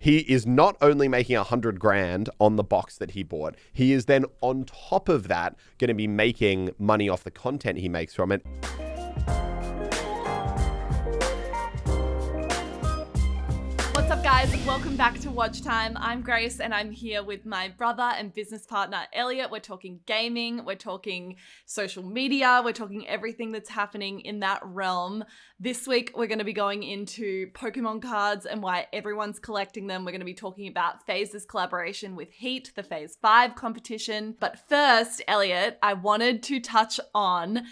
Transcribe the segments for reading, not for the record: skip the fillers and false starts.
he is not only making $100,000 on the box that he bought, he is then on top of that going to be making money off the content he makes from it. What's up, guys? Welcome back to Watch Time. I'm Grace, and I'm here with my brother and business partner, Elliot. We're talking gaming, we're talking social media, we're talking everything that's happening in that realm. This week, we're going to be going into Pokemon cards and why everyone's collecting them. We're going to be talking about FaZe's collaboration with Heat, the Phase 5 competition. But first, Elliot, I wanted to touch on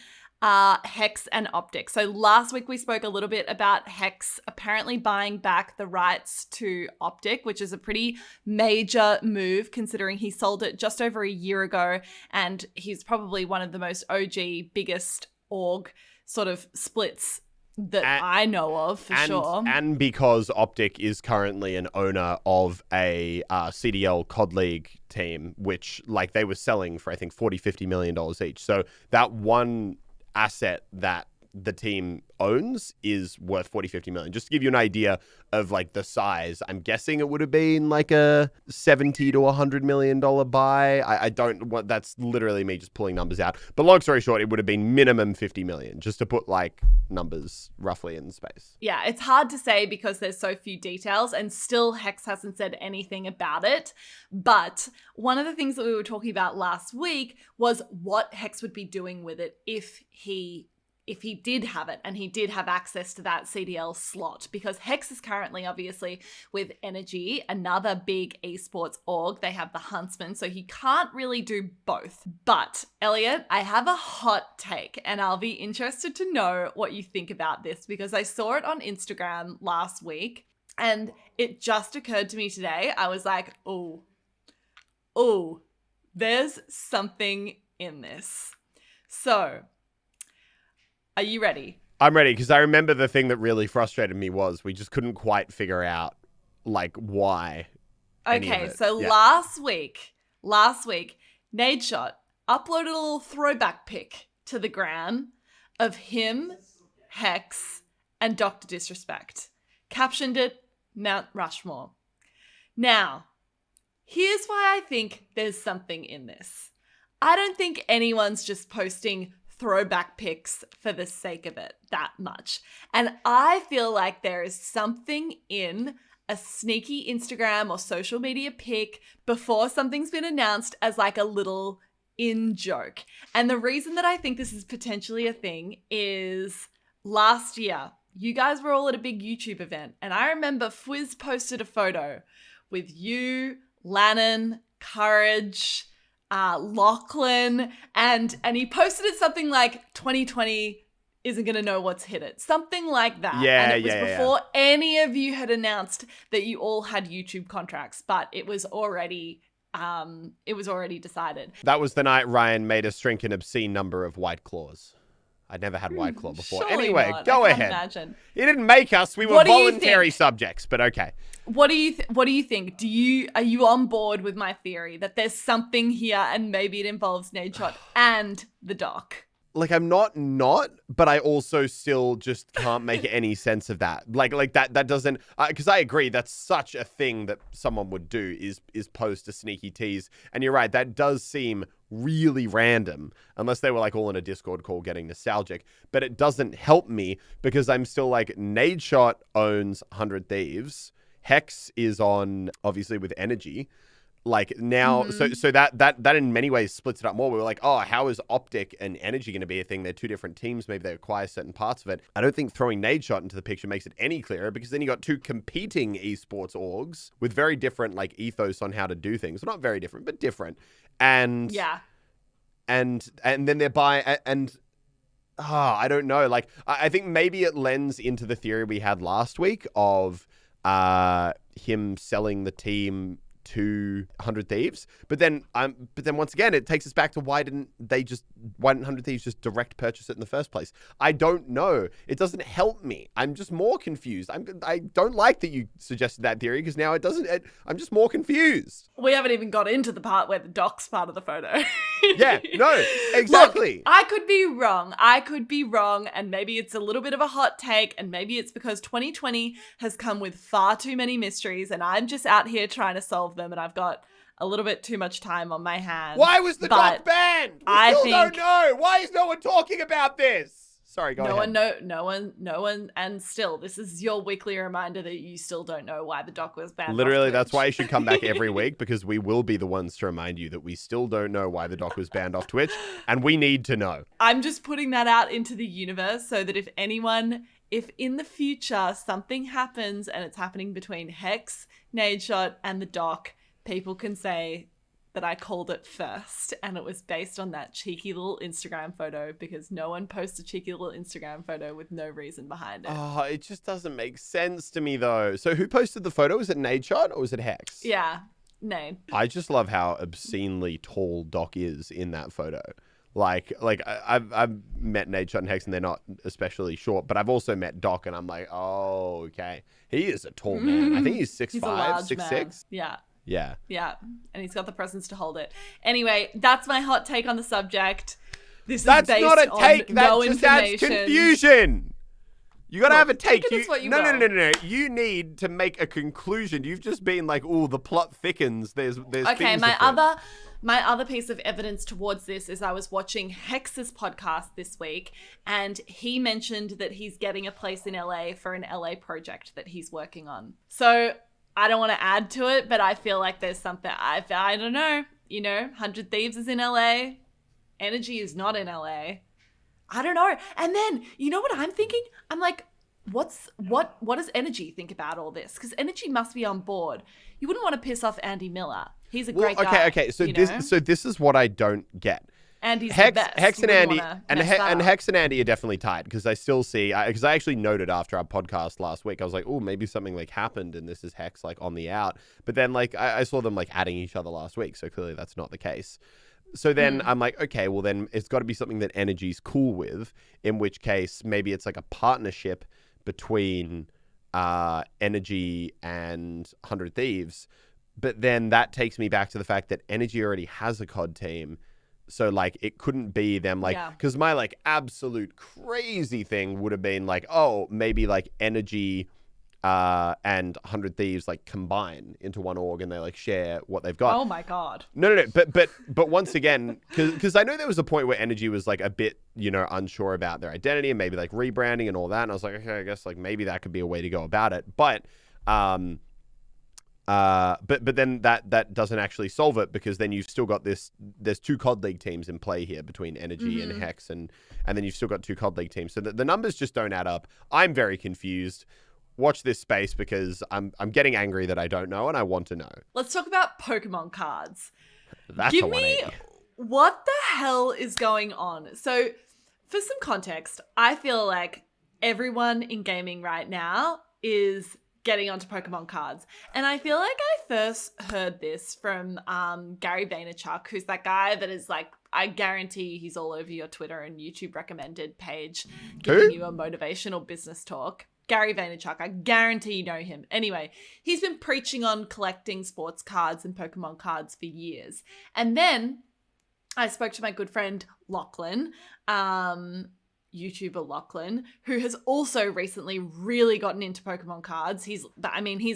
Hecz and Optic. So last week we spoke a little bit about Hecz apparently buying back the rights to Optic, which is a pretty major move considering he sold it just over a year ago, and he's probably one of the most OG, biggest org sort of splits that I know of for sure. And because Optic is currently an owner of a CDL COD League team, which like they were selling for I think $40-50 million each. So that one asset that the team owns is worth $40-50 million. Just to give you an idea of like the size, I'm guessing it would have been like a $70 to $100 million buy. I don't want, that's literally me just pulling numbers out. But long story short, it would have been minimum $50 million, just to put like numbers roughly in space. Yeah, it's hard to say because there's so few details, and still Hecz hasn't said anything about it. But one of the things that we were talking about last week was what Hecz would be doing with it if he did have it and he did have access to that CDL slot, because Hecz is currently obviously with Energy, another big esports org. They have the Huntsman, so he can't really do both. But Elliot, I have a hot take and I'll be interested to know what you think about this, because I saw it on Instagram last week and it just occurred to me today. I was like, oh, there's something in this. So, are you ready? I'm ready, because I remember the thing that really frustrated me was we just couldn't quite figure out like why. Okay, so yeah. last week, Nadeshot uploaded a little throwback pic to the gram of him, Hecz, and DrDisrespect. Captioned it, Mount Rushmore. Now, here's why I think there's something in this. I don't think anyone's just posting throwback pics for the sake of it that much. And I feel like there is something in a sneaky Instagram or social media pic before something's been announced as like a little in joke. And the reason that I think this is potentially a thing is last year, you guys were all at a big YouTube event, and I remember Fwiz posted a photo with you, Lannon, Courage, Lachlan, and he posted it something like 2020 isn't going to know what's hit it. Something like that. Yeah, and it was before any of you had announced that you all had YouTube contracts, but it was already decided. That was the night Ryan made us drink an obscene number of White Claws. I'd never had White Claw before. Anyway, not. go ahead. Imagine. He didn't make us. We were voluntary subjects, but okay. What do you think? Are you on board with my theory that there's something here and maybe it involves Nadeshot and the doc? Like, I'm not, but I also still just can't make any sense of that. Like that doesn't, because I agree that's such a thing that someone would do is post a sneaky tease. And you're right, that does seem really random, unless they were like all in a Discord call getting nostalgic. But it doesn't help me because I'm still like, Nadeshot owns 100 Thieves. Hecz is on, obviously, with Energy. Like now, so that in many ways splits it up more. We were like, oh, how is Optic and Energy going to be a thing? They're two different teams. Maybe they acquire certain parts of it. I don't think throwing Nadeshot into the picture makes it any clearer, because then you got two competing esports orgs with very different like ethos on how to do things. Well, not very different, but different. And yeah, and then they're I don't know. Like I think maybe it lends into the theory we had last week of him selling the team to 100 Thieves. But then once again, it takes us back to why didn't 100 Thieves just direct purchase it in the first place? I don't know. It doesn't help me. I'm just more confused. I don't like that you suggested that theory because now I'm just more confused. We haven't even got into the part where the doc's part of the photo. Yeah, no, exactly. Look, I could be wrong, and maybe it's a little bit of a hot take, and maybe it's because 2020 has come with far too many mysteries, and I'm just out here trying to solve them, and I've got a little bit too much time on my hands. Why was the doc banned? We still don't know. Why is no one talking about this? Sorry, go ahead. No one, and still, this is your weekly reminder that you still don't know why the doc was banned. Literally, that's why you should come back every week, because we will be the ones to remind you that we still don't know why the doc was banned off Twitch, and we need to know. I'm just putting that out into the universe so that if in the future something happens and it's happening between Hecz, Nadeshot, and the doc, people can say that I called it first, and it was based on that cheeky little Instagram photo, because no one posts a cheeky little Instagram photo with no reason behind it. Oh, it just doesn't make sense to me, though. So who posted the photo? Was it Nadeshot or was it Hecz? Yeah, Nade. I just love how obscenely tall Doc is in that photo. Like I've met Nadeshot and Hecz, and they're not especially short, but I've also met Doc, and I'm like, oh, okay. He is a tall man. I think he's 6'5", 6'6". Yeah. Yeah. Yeah. And he's got the presence to hold it. Anyway, that's my hot take on the subject. That's not a take. That just adds confusion. You gotta have a take. No. You need to make a conclusion. You've just been like, oh, the plot thickens. There's okay. My other piece of evidence towards this is I was watching Hex's podcast this week, and he mentioned that he's getting a place in LA for an LA project that he's working on. So I don't want to add to it, but I feel like there's something. I don't know. 100 Thieves is in LA. Energy is not in LA. I don't know. And then, you know what I'm thinking? I'm like, what does Energy think about all this? Because Energy must be on board. You wouldn't want to piss off Andy Miller. He's a great guy. Okay. So this is what I don't get. Andy's the best. Hecz and Andy and Hecz and Andy are definitely tied, because I still see, because I actually noted after our podcast last week, I was like, oh, maybe something like happened and this is Hecz like on the out. But then like I saw them like adding each other last week, so clearly that's not the case. So then I'm like, okay, well then it's got to be something that Energy's cool with, in which case maybe it's like a partnership between Energy and 100 Thieves. But then that takes me back to the fact that Energy already has a COD team. So, like, it couldn't be them, like, because my, like, absolute crazy thing would have been, like, oh, maybe, like, Energy and 100 Thieves, like, combine into one org and they, like, share what they've got. Oh, my God. No. But once again, because I know there was a point where Energy was, like, a bit, unsure about their identity and maybe, like, rebranding and all that. And I was like, okay, I guess, like, maybe that could be a way to go about it. But then that doesn't actually solve it, because then you've still got there's two COD League teams in play here between Energy and Hecz, and then you've still got two COD League teams. So the numbers just don't add up. I'm very confused. Watch this space, because I'm getting angry that I don't know and I want to know. Let's talk about Pokemon cards. Give me what the hell is going on? So for some context, I feel like everyone in gaming right now is getting onto Pokemon cards. And I feel like I first heard this from Gary Vaynerchuk, who's that guy that is like, I guarantee he's all over your Twitter and YouTube recommended page, giving you a motivational business talk. Gary Vaynerchuk, I guarantee you know him. Anyway, he's been preaching on collecting sports cards and Pokemon cards for years. And then I spoke to my good friend Lachlan, YouTuber Lachlan, who has also recently really gotten into Pokemon cards. He's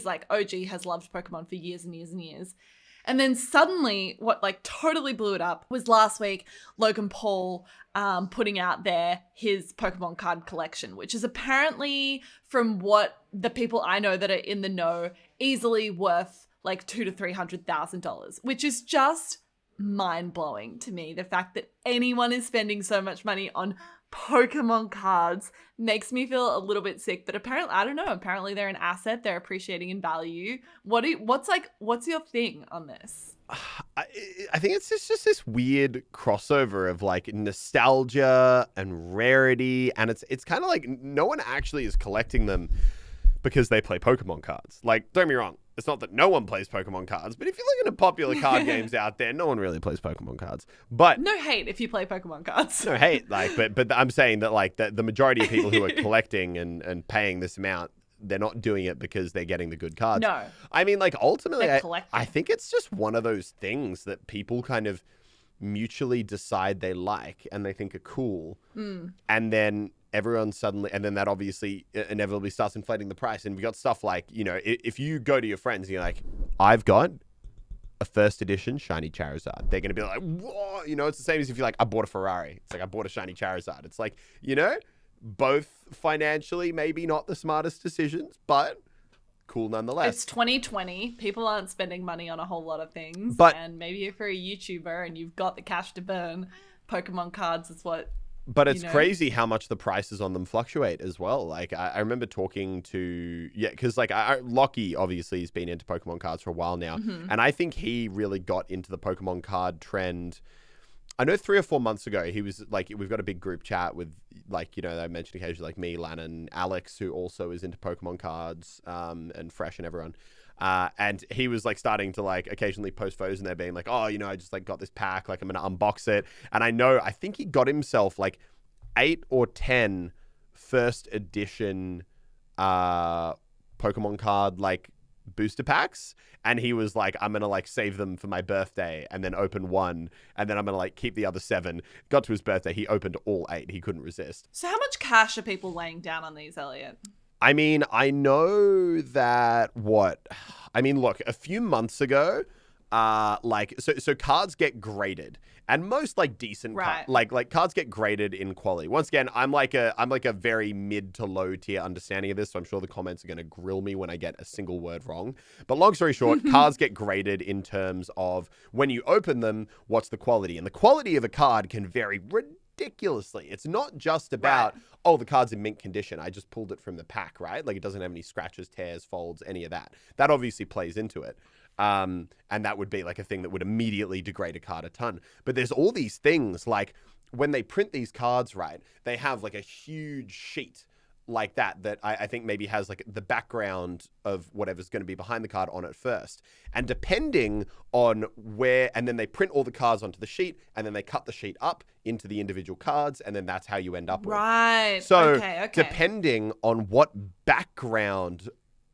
like OG, has loved Pokemon for years and years and years. And then suddenly what like totally blew it up was last week, Logan Paul putting out there his Pokemon card collection, which is apparently, from what the people I know that are in the know, easily worth like $200,000 to $300,000, which is just mind-blowing to me. The fact that anyone is spending so much money on Pokemon cards makes me feel a little bit sick, but apparently, I don't know, apparently they're an asset, they're appreciating in value. What's your thing on this? I think it's just this weird crossover of like nostalgia and rarity, and it's kind of like no one actually is collecting them because they play Pokemon cards. Like, don't get me wrong, it's not that no one plays Pokemon cards, but if you're looking at popular card games out there, no one really plays Pokemon cards. But no hate if you play Pokemon cards. No hate, but I'm saying that like the majority of people who are collecting and paying this amount, they're not doing it because they're getting the good cards. No. I mean, like, ultimately, I think it's just one of those things that people kind of mutually decide they like and they think are cool. And then everyone suddenly, and then that obviously inevitably starts inflating the price. And we got stuff like, you know, if you go to your friends and you're like, I've got a first edition shiny Charizard, they're going to be like, whoa, you know, it's the same as if you're like, I bought a Ferrari. It's like, I bought a shiny Charizard. It's like, you know, both financially maybe not the smartest decisions, but cool nonetheless. It's 2020. People aren't spending money on a whole lot of things. And maybe if you're a YouTuber and you've got the cash to burn, Pokemon cards is what... But it's crazy how much the prices on them fluctuate as well. Like, I remember talking to... Yeah, because, like, Lockie obviously has been into Pokemon cards for a while now. And I think he really got into the Pokemon card trend... I know 3 or 4 months ago, he was like, we've got a big group chat with, like, you know, I mentioned occasionally, like me, Lannon, Alex, who also is into Pokemon cards, and Fresh and everyone. And he was like starting to like occasionally post photos and they're being like, oh, you know, I just like got this pack, like I'm going to unbox it. And I think he got himself like 8 or 10 first edition, Pokemon card, like, booster packs, and he was like, I'm gonna like save them for my birthday and then open one, and then I'm gonna like keep the other 7. Got to his birthday, he opened all 8. He couldn't resist. So how much cash are people laying down on these, Elliot? I mean, I know that look, a few months ago, so cards get graded, and most like decent like cards get graded in quality. Once again, I'm like a very mid to low tier understanding of this, so I'm sure the comments are going to grill me when I get a single word wrong. But long story short, cards get graded in terms of when you open them, what's the quality, and the quality of a card can vary ridiculously. It's not just about oh, the card's in mint condition, I just pulled it from the pack, right? Like, it doesn't have any scratches, tears, folds, any of that. That obviously plays into it. And that would be like a thing that would immediately degrade a card a ton. But there's all these things, like when they print these cards, right, they have like a huge sheet like that I think maybe has like the background of whatever's going to be behind the card on it first. And depending on where, and then they print all the cards onto the sheet, and then they cut the sheet up into the individual cards, and then that's how you end up with. Right. So okay. Depending on what background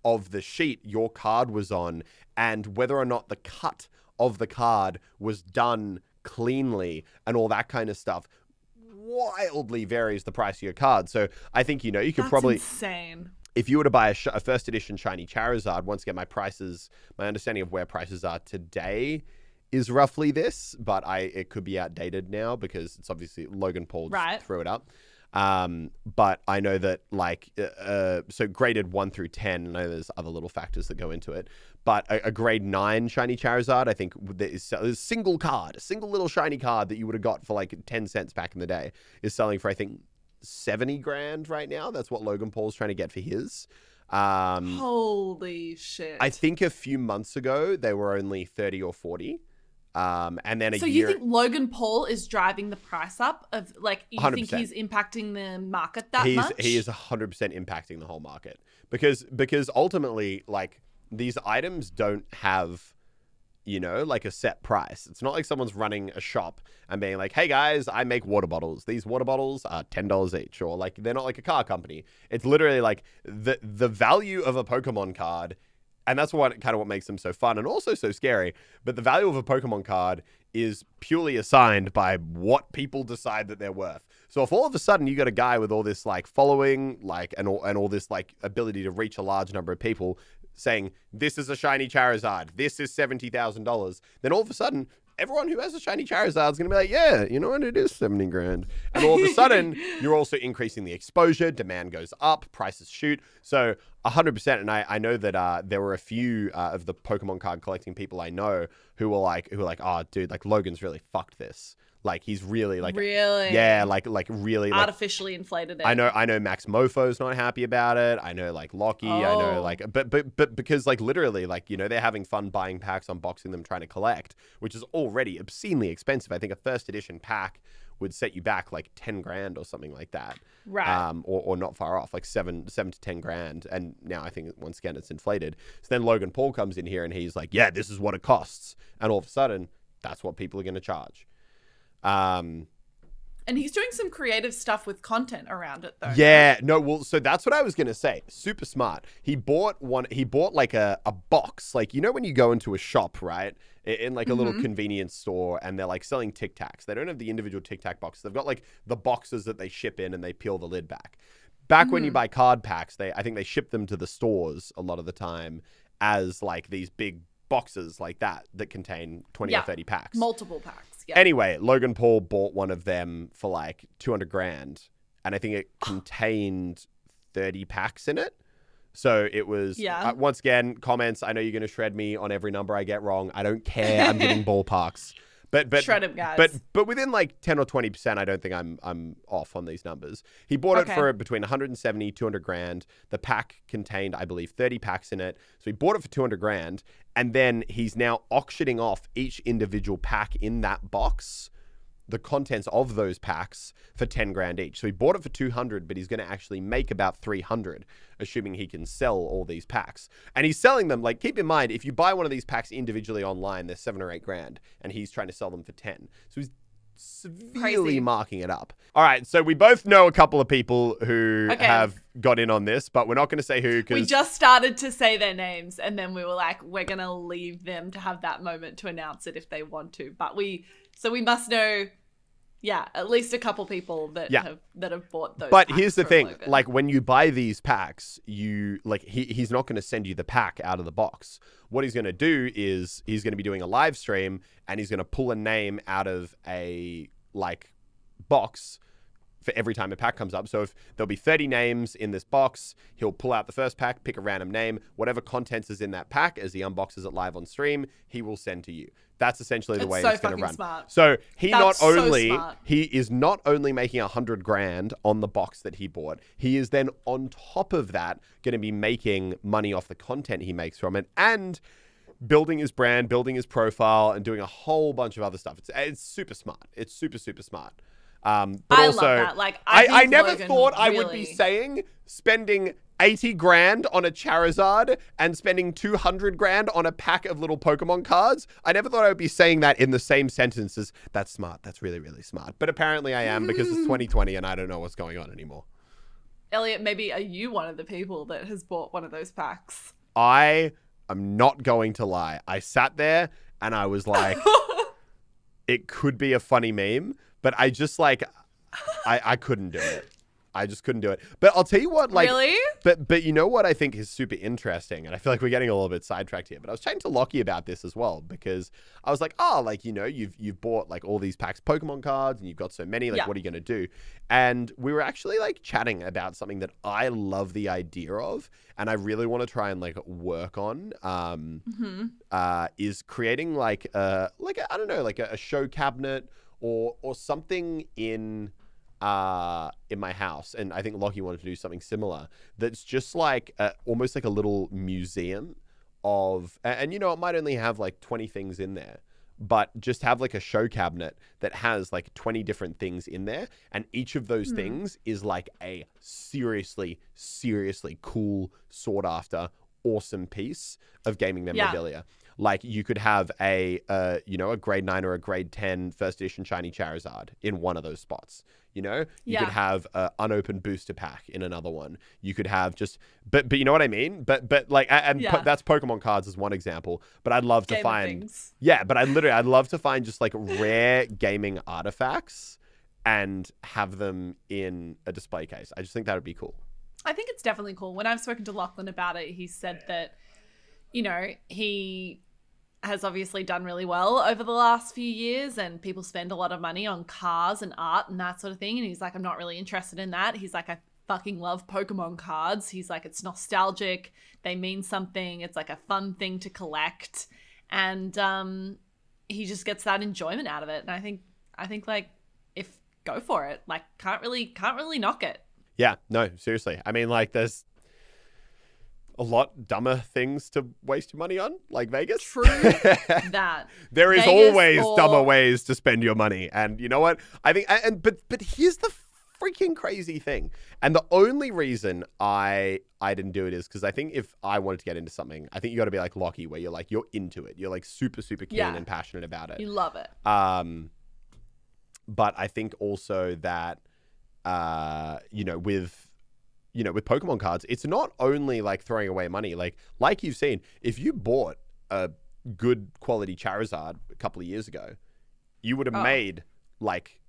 of the sheet your card was on, and whether or not the cut of the card was done cleanly and all that kind of stuff, wildly varies the price of your card. So I think, you know, you could probably... insane. If you were to buy a first edition shiny Charizard, once again, my understanding of where prices are today is roughly this, but it could be outdated now because it's obviously Logan Paul just threw it up. But I know that like, so graded 1 through 10, I know there's other little factors that go into it, but a grade 9 shiny Charizard, I think there's a single little shiny card that you would have got for like 10 cents back in the day is selling for, I think, 70 grand right now. That's what Logan Paul's trying to get for his. Holy shit. I think a few months ago, they were only 30 or 40. And then so you think Logan Paul is driving the price up of like, you 100%. think he's impacting the market that much? He is 100% impacting the whole market because ultimately, like, these items don't have, you know, like a set price. It's not like someone's running a shop and being like, hey guys, I make water bottles. These water bottles are $10 each, or like, they're not like a car company. It's literally like the value of a Pokemon card. And that's what makes them so fun and also so scary. But the value of a Pokemon card is purely assigned by what people decide that they're worth. So if all of a sudden you got a guy with all this like following, like, and all this like ability to reach a large number of people saying, this is a shiny Charizard, this is $70,000, then all of a sudden everyone who has a shiny Charizard is going to be like, yeah, you know what, it is 70 grand. And all of a sudden, you're also increasing the exposure, demand goes up, prices shoot. So 100%, and I know that there were a few of the Pokemon card collecting people I know who were like, oh, dude, like, Logan's really fucked this. Like, he's really like, yeah, like really artificially inflated it. I know Max Mofo's not happy about it. I know like Lockie. I know like, but because like literally like, you know, they're having fun buying packs, unboxing them, trying to collect, which is already obscenely expensive. I think a first edition pack would set you back like 10 grand or something like that. Right. Or not far off, like 7 to 10 grand. And now I think once again, it's inflated. So then Logan Paul comes in here and he's like, yeah, this is what it costs. And all of a sudden, that's what people are going to charge. And he's doing some creative stuff with content around it, though. Yeah, no, well, so that's what I was going to say. Super smart. He bought like a box. Like, you know when you go into a shop, right? In like a little convenience store and they're like selling Tic Tacs. They don't have the individual Tic Tac boxes. They've got like the boxes that they ship in and they peel the lid back. Back when you buy card packs, I think they ship them to the stores a lot of the time as like these big boxes like that contain 20 or 30 packs. Multiple packs. Yeah. Anyway, Logan Paul bought one of them for like 200 grand. And I think it contained 30 packs in it. So it was, once again, comments. I know you're going to shred me on every number I get wrong. I don't care. I'm getting ballparks. But shred him, guys. But within like 10 or 20%, I don't think I'm off on these numbers. He bought it for between 170, 200 grand. The pack contained, I believe, 30 packs in it. So he bought it for 200 grand. And then he's now auctioning off each individual pack in that box, the contents of those packs, for 10 grand each. So he bought it for 200, but he's going to actually make about 300, assuming he can sell all these packs. And he's selling them, like, keep in mind, if you buy one of these packs individually online, they're 7 or 8 grand, and he's trying to sell them for 10. So he's severely marking it up. All right, so we both know a couple of people who have got in on this, but we're not going to say who, because we just started to say their names, and then we were like, we're going to leave them to have that moment to announce it if they want to. But we must know, at least a couple people that have bought those. But here's the thing, Logan. like when you buy these packs, he's not going to send you the pack out of the box. What he's going to do is he's going to be doing a live stream and he's going to pull a name out of a like box for every time a pack comes up. So if there'll be 30 names in this box, he'll pull out the first pack, pick a random name, whatever contents is in that pack as he unboxes it live on stream, he will send to you. That's essentially the way it's going to run. Smart. So he is not only making 100 grand on the box that he bought, he is then on top of that going to be making money off the content he makes from it and building his brand, building his profile, and doing a whole bunch of other stuff. It's super smart. It's super, super smart. But I also, love that. Like, I never Logan thought I would be saying spending 80 grand on a Charizard and spending 200 grand on a pack of little Pokemon cards. I never thought I would be saying that in the same sentence as, that's smart. That's really, really smart. But apparently I am, because it's 2020 and I don't know what's going on anymore. Elliot, maybe are you one of the people that has bought one of those packs? I am not going to lie. I sat there and I was like, it could be a funny meme, but I just like, I couldn't do it. I just couldn't do it. But I'll tell you what, like, really? But you know what I think is super interesting, and I feel like we're getting a little bit sidetracked here. But I was chatting to Lockie about this as well, because I was like, oh, like, you know, you've bought like all these packs of Pokemon cards, and you've got so many. Like, what are you gonna do? And we were actually like chatting about something that I love the idea of, and I really want to try and like work on. Is creating like I don't know, like a show cabinet or something in my house, and I think Lockie wanted to do something similar, that's just like almost like a little museum of, and you know, it might only have like 20 things in there, but just have like a show cabinet that has like 20 different things in there, and each of those things is like a seriously cool, sought after, awesome piece of gaming memorabilia. Like, you could have a grade 9 or a grade 10 first edition shiny Charizard in one of those spots. You know, you could have an unopened booster pack in another one. You could have just, but you know what I mean? But like, that's Pokemon cards as one example. But I'd love to find, I'd love to find just like rare gaming artifacts and have them in a display case. I just think that would be cool. I think it's definitely cool. When I've spoken to Lachlan about it, he said that, you know, he has obviously done really well over the last few years, and people spend a lot of money on cars and art and that sort of thing. And he's like, I'm not really interested in that. He's like, I fucking love Pokemon cards. He's like, it's nostalgic. They mean something. It's like a fun thing to collect. And he just gets that enjoyment out of it. And I think like, if go for it, like can't really knock it. Yeah, no, seriously. I mean, like, a lot dumber things to waste your money on, like Vegas. True that. There is Vegas always or- dumber ways to spend your money. And you know what? I think, but here's the freaking crazy thing. And the only reason I didn't do it is because I think if I wanted to get into something, I think you got to be like Lockie, where you're like, you're into it. You're like super, super keen and passionate about it. You love it. But I think also that, with Pokemon cards, it's not only like throwing away money. Like you've seen, if you bought a good quality Charizard a couple of years ago, you would have made like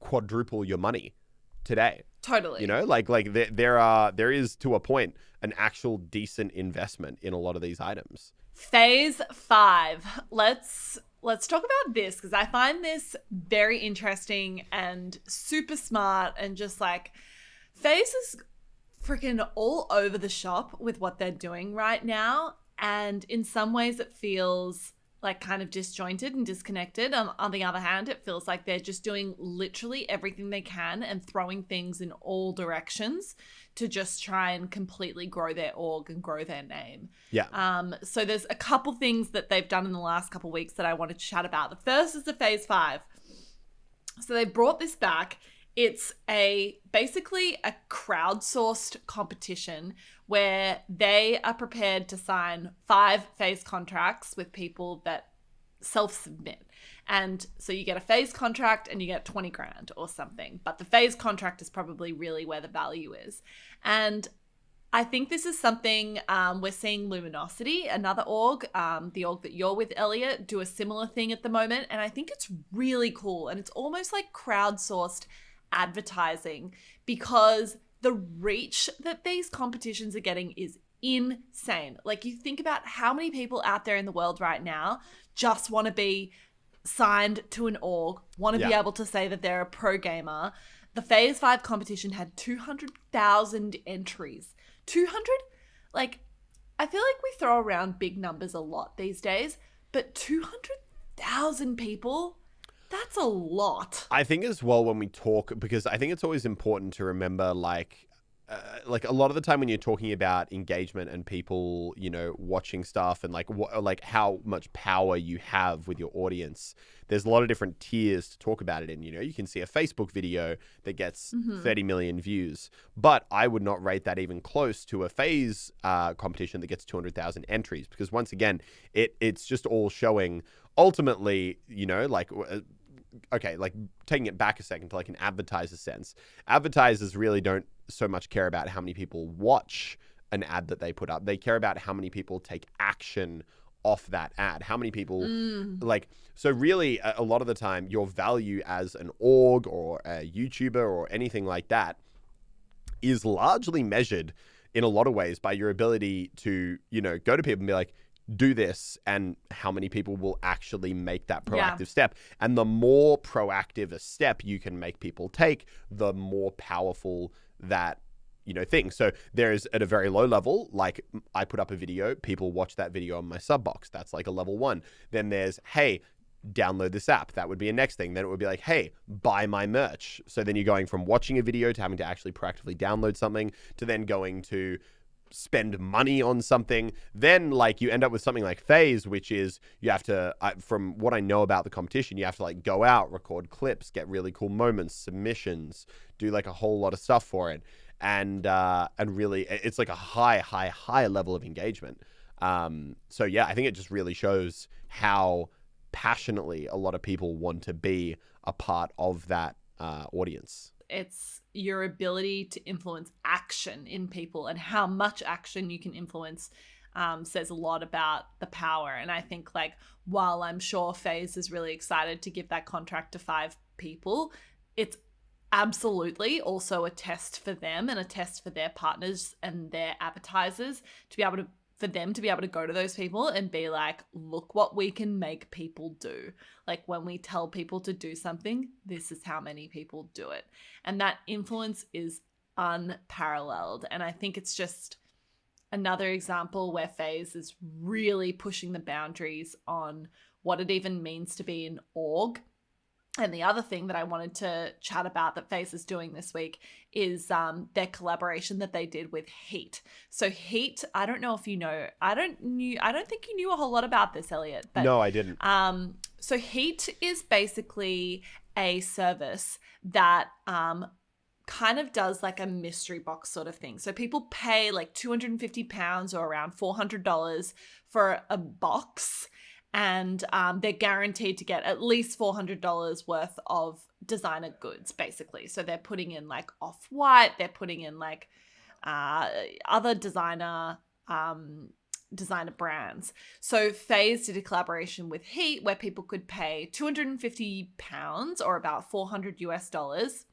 quadruple your money today. Totally. There is to a point an actual decent investment in a lot of these items. Phase 5. Let's talk about this, because I find this very interesting and super smart, and just like Phase is freaking all over the shop with what they're doing right now. And in some ways it feels like kind of disjointed and disconnected. On the other hand, it feels like they're just doing literally everything they can and throwing things in all directions to just try and completely grow their org and grow their name. Yeah. So there's a couple things that they've done in the last couple weeks that I wanted to chat about. The first is the Phase 5. So they brought this back. It's basically a crowdsourced competition where they are prepared to sign 5 phase contracts with people that self-submit. And so you get a phase contract and you get 20 grand or something. But the phase contract is probably really where the value is. And I think this is something we're seeing Luminosity, another org, the org that you're with, Elliot, do a similar thing at the moment. And I think it's really cool. And it's almost like crowdsourced advertising, because the reach that these competitions are getting is insane. Like, you think about how many people out there in the world right now just want to be signed to an org, want to be able to say that they're a pro gamer. The Phase 5 competition had 200,000 entries. 200? Like, I feel like we throw around big numbers a lot these days, but 200,000 people? That's a lot. I think as well when we talk, because I think it's always important to remember, like a lot of the time when you're talking about engagement and people, watching stuff and like how much power you have with your audience, there's a lot of different tiers to talk about it in. You can see a Facebook video that gets 30 million views, but I would not rate that even close to a phase competition that gets 200,000 entries, because once again, it's just all showing ultimately, okay, like taking it back a second to like an advertiser sense, advertisers really don't so much care about how many people watch an ad that they put up. They care about how many people take action off that ad, how many people so really a lot of the time your value as an org or a YouTuber or anything like that is largely measured in a lot of ways by your ability to, go to people and be like, do this, and how many people will actually make that proactive step. And the more proactive a step you can make people take, the more powerful that, thing. So there's at a very low level, like I put up a video, people watch that video on my sub box. That's like a level 1. Then there's, hey, download this app. That would be a next thing. Then it would be like, hey, buy my merch. So then you're going from watching a video to having to actually proactively download something, to then going to spend money on something. Then like you end up with something like Phase, which is you have to, from what I know about the competition, you have to like go out, record clips, get really cool moments, submissions, do like a whole lot of stuff for it. And really it's like a high level of engagement. So yeah, I think it just really shows how passionately a lot of people want to be a part of that audience. It's your ability to influence action in people, and how much action you can influence says a lot about the power. And I think, like, while I'm sure FaZe is really excited to give that contract to 5 people, it's absolutely also a test for them and a test for their partners and their advertisers to be able to, for them to be able to go to those people and be like, look what we can make people do. Like, when we tell people to do something, this is how many people do it. And that influence is unparalleled. And I think it's just another example where FaZe is really pushing the boundaries on what it even means to be an org And the other thing that I wanted to chat about that FaZe is doing this week is their collaboration that they did with Heat. So Heat, I don't know if you know, I don't think you knew a whole lot about this, Elliot. But, no, I didn't. So Heat is basically a service that kind of does like a mystery box sort of thing. So people pay like £250 or around $400 for a box. And they're guaranteed to get at least $400 worth of designer goods, basically. So they're putting in like Off-White, they're putting in like other designer brands. So FaZe did a collaboration with Heat where people could pay £250 or about $400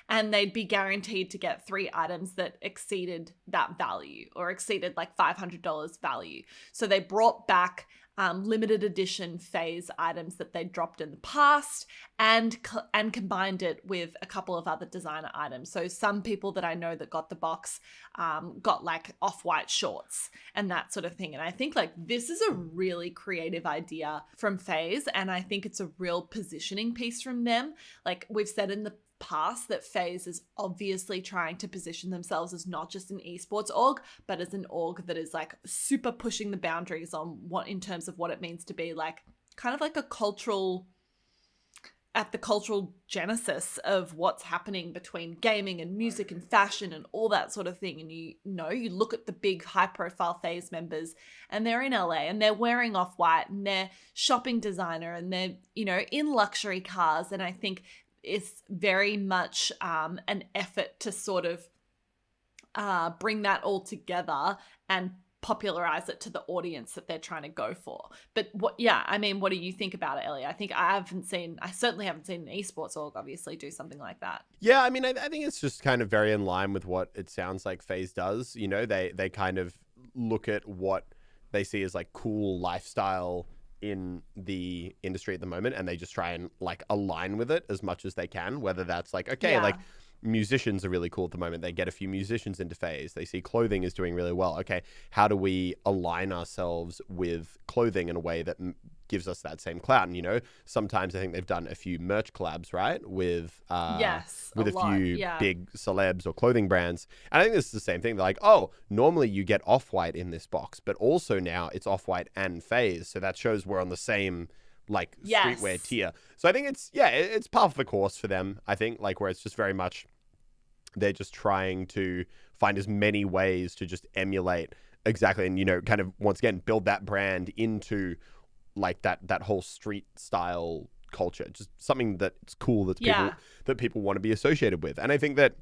and they'd be guaranteed to get 3 items that exceeded that value or exceeded like $500 value. So they brought back limited edition FaZe items that they dropped in the past and combined it with a couple of other designer items. So some people that I know that got the box got like Off-White shorts and that sort of thing. And I think like this is a really creative idea from FaZe, and I think it's a real positioning piece from them. Like we've said in the past that FaZe is obviously trying to position themselves as not just an esports org, but as an org that is like super pushing the boundaries on what in terms of what it means to be like kind of like a cultural genesis of what's happening between gaming and music and fashion and all that sort of thing. And you look at the big high profile FaZe members and they're in LA and they're wearing Off-White and they're shopping designer and they're, in luxury cars. And I think it's very much an effort to sort of bring that all together and popularize it to the audience that they're trying to go for. But what do you think about it, Ellie? I think I certainly haven't seen an esports org obviously do something like that. Yeah, I mean, I think it's just kind of very in line with what it sounds like FaZe does. They kind of look at what they see as like cool lifestyle in the industry at the moment, and they just try and like align with it as much as they can, whether that's like, like musicians are really cool at the moment. They get a few musicians into FaZe. They see clothing is doing really well. Okay, how do we align ourselves with clothing in a way that gives us that same clout? And sometimes I think they've done a few merch collabs, right, with a few big celebs or clothing brands. And I think this is the same thing. They're like, oh, normally you get Off-White in this box, but also now it's Off-White and FaZe, so that shows we're on the same like streetwear tier. So I think it's par for the course for them. I think like where it's just very much they're just trying to find as many ways to just emulate exactly, and kind of once again build that brand into like that whole street style culture, just something that's cool that people want to be associated with. And I think that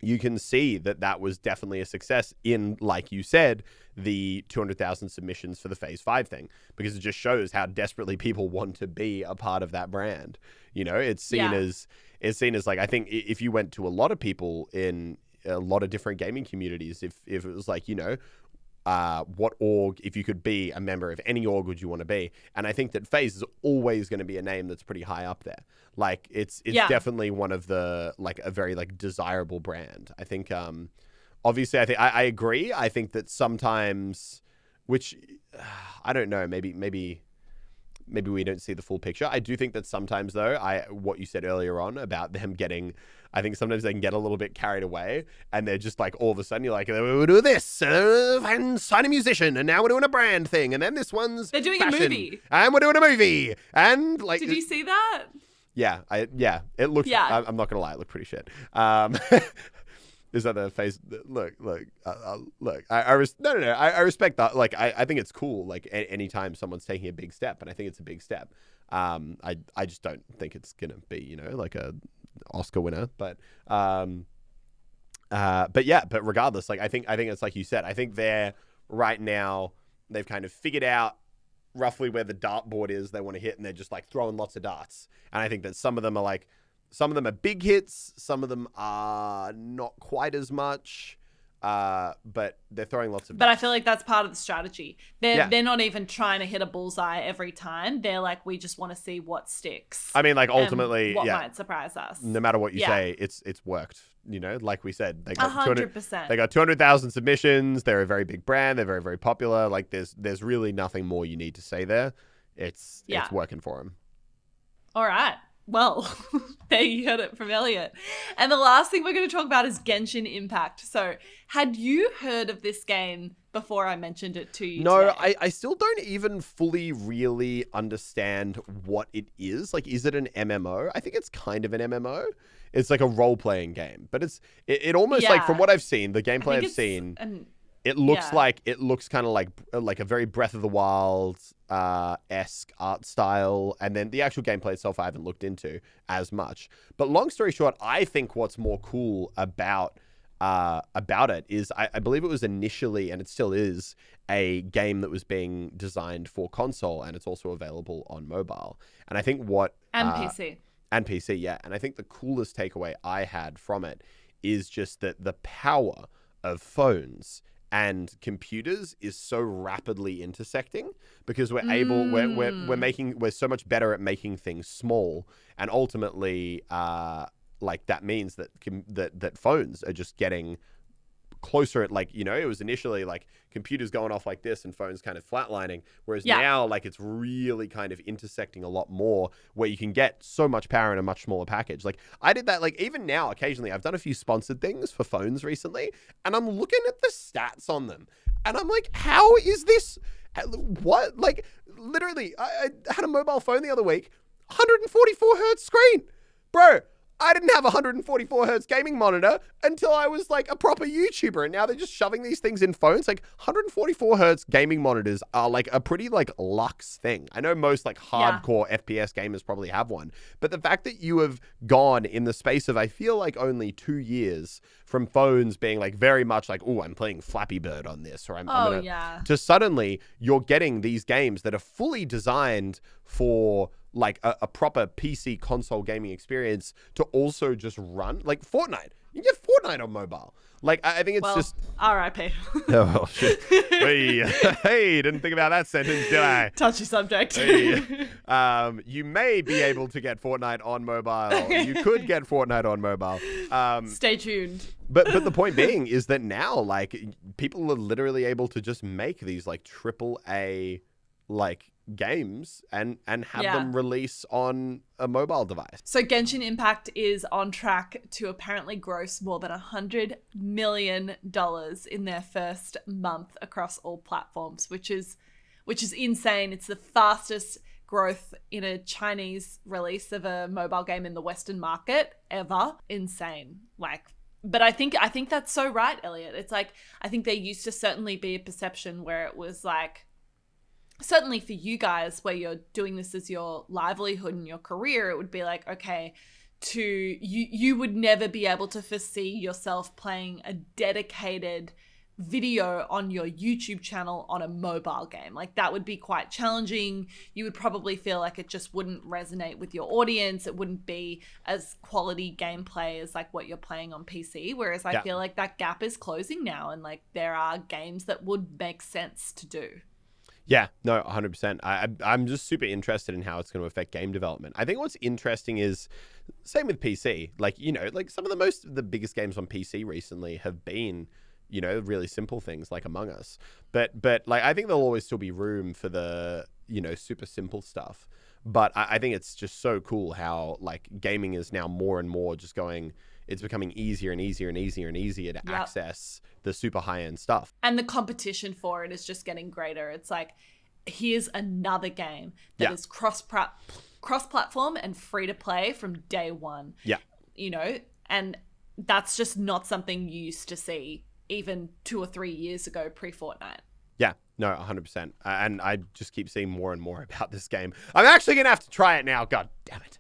you can see that was definitely a success in, like you said, the 200,000 submissions for the Phase 5 thing, because it just shows how desperately people want to be a part of that brand. It's seen as like, I think if you went to a lot of people in a lot of different gaming communities, if it was like, what org, if you could be a member of any org would you want to be? And I think that FaZe is always going to be a name that's pretty high up there. Like it's definitely one of the, like a very like desirable brand. I think, obviously I agree. I think that sometimes, which I don't know, maybe we don't see the full picture. I do think that sometimes though, what you said earlier on about them getting, I think sometimes they can get a little bit carried away, and they're just like, all of a sudden you're like, we'll do this and sign a musician, and now we're doing a brand thing, and then this one's they're doing fashion, a movie, and we're doing a movie, and like, did you see that? Yeah, it looks. Yeah. I'm not gonna lie, it looked pretty shit. Is that the face? Look. I respect that. Like, I think it's cool. Like, anytime someone's taking a big step, and I think it's a big step. I just don't think it's gonna be, like a Oscar winner. But regardless, like, I think it's like you said. I think they're right now. They've kind of figured out roughly where the dartboard is they want to hit, and they're just like throwing lots of darts. And I think that some of them are big hits, some of them are not quite as much, but they're throwing lots of darts. But I feel like that's part of the strategy. They're not even trying to hit a bullseye every time. They're like, we just want to see what sticks. I mean, like, ultimately, what might surprise us. No matter what you say, it's worked. Like we said, they got 100%. They got 200,000 submissions. They're a very big brand. They're very, very popular. Like, there's really nothing more you need to say there. It's working for them. All right. Well, there you heard it from Elliot. And the last thing we're going to talk about is Genshin Impact. So, had you heard of this game before I mentioned it to you No, today? I still don't even fully really understand what it is. Like, is it an MMO? I think it's kind of an MMO. It's like a role-playing game. But it almost, like, from what I've seen, the gameplay I've seen, it looks kind of like a very Breath of the Wild esque art style, and then the actual gameplay itself I haven't looked into as much. But long story short, I think what's more cool about it is I believe it was initially, and it still is, a game that was being designed for console, and it's also available on mobile. And I think PC. And PC, yeah. And I think the coolest takeaway I had from it is just that the power of phones and computers is so rapidly intersecting, because we're so much better at making things small, and ultimately like that means that that phones are just getting closer at, like, you know, it was initially like computers going off like this and phones kind of flatlining, whereas now, like, it's really kind of intersecting a lot more, where you can get so much power in a much smaller package. Like, I did that, like, even now occasionally I've done a few sponsored things for phones recently, and I'm looking at the stats on them and I'm like, how is this, what, like, literally I had a mobile phone the other week, 144 hertz screen, bro. I didn't have a 144 hertz gaming monitor until I was like a proper YouTuber, and now they're just shoving these things in phones. Like, 144 hertz gaming monitors are like a pretty like luxe thing. I know most like hardcore FPS gamers probably have one, but the fact that you have gone in the space of, I feel like, only 2 years from phones being like very much like, oh, I'm playing Flappy Bird on this, or I'm gonna, to suddenly you're getting these games that are fully designed for like a proper PC console gaming experience to also just run, like Fortnite. You can get Fortnite on mobile. Like, I think it's just... R.I.P. Oh, shit. Hey, didn't think about that sentence, did I? Touchy subject. Hey. You may be able to get Fortnite on mobile. You could get Fortnite on mobile. Stay tuned. But the point being is that now, like, people are literally able to just make these, like, AAA, like, games and have them release on a mobile device. So Genshin Impact is on track to apparently gross more than $100 million in their first month across all platforms, which is insane. It's the fastest growth in a Chinese release of a mobile game in the Western market ever. Insane. Like, but I think that's so right, Elliot. It's like, I think there used to certainly be a perception where it was like, certainly for you guys, where you're doing this as your livelihood and your career, it would be like, okay, you would never be able to foresee yourself playing a dedicated video on your YouTube channel on a mobile game. Like, that would be quite challenging. You would probably feel like it just wouldn't resonate with your audience. It wouldn't be as quality gameplay as like what you're playing on PC. Whereas I feel like that gap is closing now, and like there are games that would make sense to do. Yeah, no, 100%. I'm just super interested in how it's going to affect game development. I think what's interesting is, same with PC, like, you know, like some of the biggest games on PC recently have been, you know, really simple things like Among Us. But like, I think there'll always still be room for the, you know, super simple stuff. But I think it's just so cool how, like, gaming is now more and more just going, it's becoming easier and easier and easier and easier to access the super high-end stuff. And the competition for it is just getting greater. It's like, here's another game that is cross-platform and free to play from day one. Yeah. You know, and that's just not something you used to see even 2 or 3 years ago pre-Fortnite. Yeah, no, 100%. And I just keep seeing more and more about this game. I'm actually going to have to try it now. God damn it.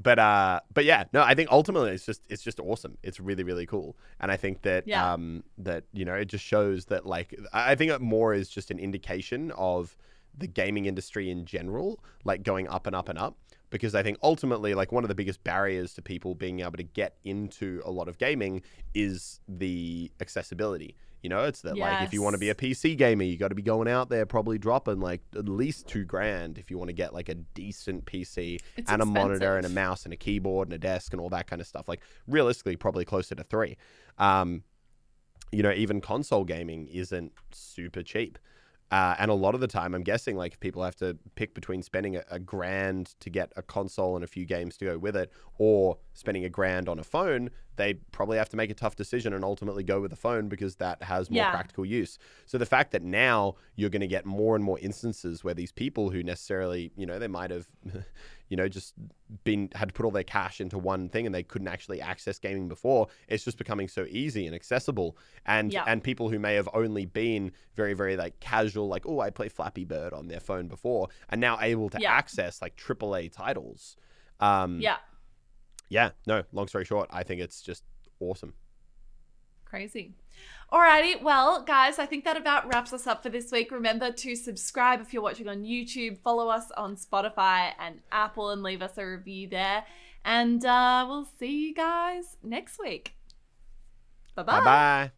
But yeah, no, I think ultimately it's just awesome. It's really, really cool. And I think that, that, you know, it just shows that, like, I think it more is just an indication of the gaming industry in general, like, going up and up and up. Because I think ultimately, like, one of the biggest barriers to people being able to get into a lot of gaming is the accessibility. You know, it's that, like, if you want to be a PC gamer, you got to be going out there probably dropping like at least $2,000 if you want to get like a decent PC and a monitor and a mouse and a keyboard and a desk and all that kind of stuff. Like, realistically, probably closer to $3,000. You know, even console gaming isn't super cheap. And a lot of the time, I'm guessing, like, if people have to pick between spending a grand to get a console and a few games to go with it, or spending a grand on a phone, they probably have to make a tough decision and ultimately go with the phone because that has more practical use. So the fact that now you're going to get more and more instances where these people who necessarily, they might have, just had to put all their cash into one thing and they couldn't actually access gaming before, it's just becoming so easy and accessible. And people who may have only been very, very like casual, like, oh, I play Flappy Bird on their phone before, are now able to access like AAA titles. Long story short, I think it's just awesome. Crazy. Alrighty, well, guys, I think that about wraps us up for this week. Remember to subscribe if you're watching on YouTube, follow us on Spotify and Apple, and leave us a review there. And we'll see you guys next week. Bye-bye. Bye-bye.